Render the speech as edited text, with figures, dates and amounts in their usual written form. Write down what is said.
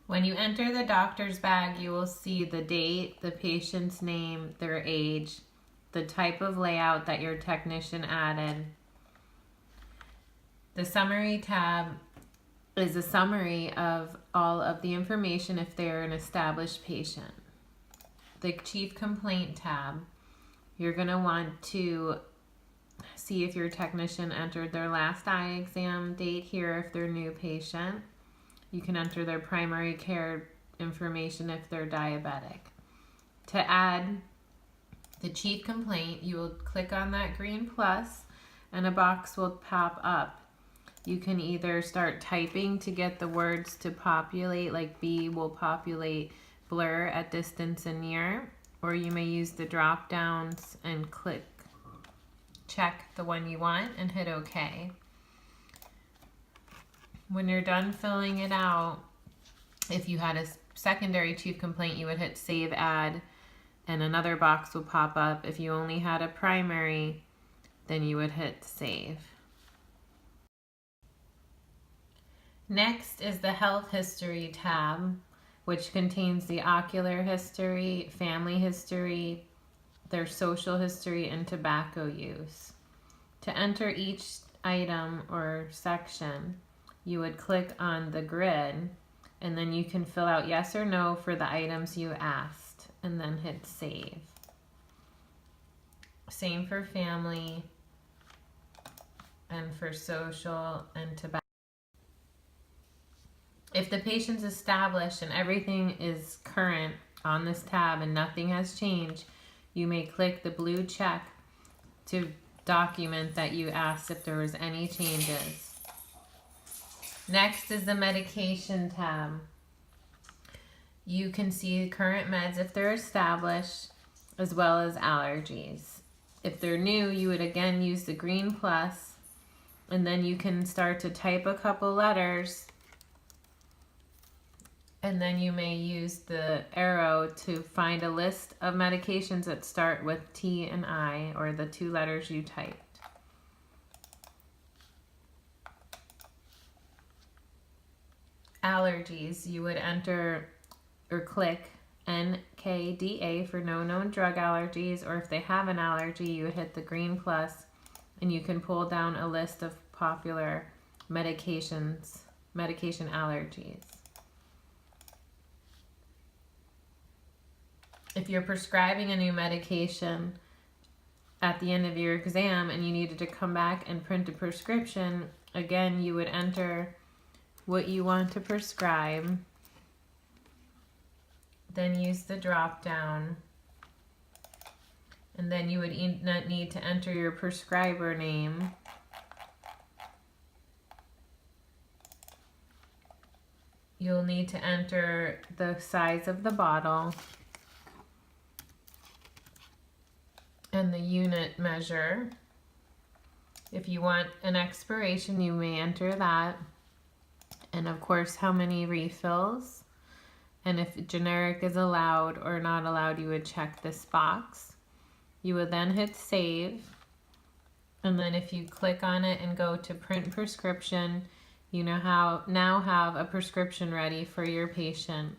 When you enter the doctor's bag, you will see the date, the patient's name, their age, the type of layout that your technician added. The summary tab is a summary of all of the information if they're an established patient. The chief complaint tab, you're going to want to see if your technician entered their last eye exam date here if they're a new patient. You can enter their primary care information if they're diabetic. To add the chief complaint, you will click on that green plus and a box will pop up. You can either start typing to get the words to populate, like B will populate blur at distance and near, or you may use the drop downs and check the one you want and hit OK. When you're done filling it out, if you had a secondary chief complaint, you would hit Save Add and another box will pop up. If you only had a primary, then you would hit Save. Next is the Health History tab, which contains the ocular history, family history, their social history, and tobacco use. To enter each item or section, you would click on the grid and then you can fill out yes or no for the items you asked and then hit save. Same for family and for social and tobacco. If the patient's established and everything is current on this tab and nothing has changed, you may click the blue check to document that you asked if there was any changes. Next is the medication tab. You can see current meds if they're established, as well as allergies. If they're new, you would again use the green plus, and then you can start to type a couple letters, and then you may use the arrow to find a list of medications that start with T and I, or the two letters you typed. Allergies, you would enter or click NKDA for no known drug allergies, or if they have an allergy, you would hit the green plus and you can pull down a list of popular medication allergies. If you're prescribing a new medication at the end of your exam and you needed to come back and print a prescription, again, you would enter what you want to prescribe, then use the drop down, and then you would need to enter your prescriber name, you'll need to enter the size of the bottle and the unit measure. If you want an expiration, you may enter that. And of course, how many refills. And if generic is allowed or not allowed, you would check this box. You would then hit save. And then if you click on it and go to print prescription, you now have a prescription ready for your patient.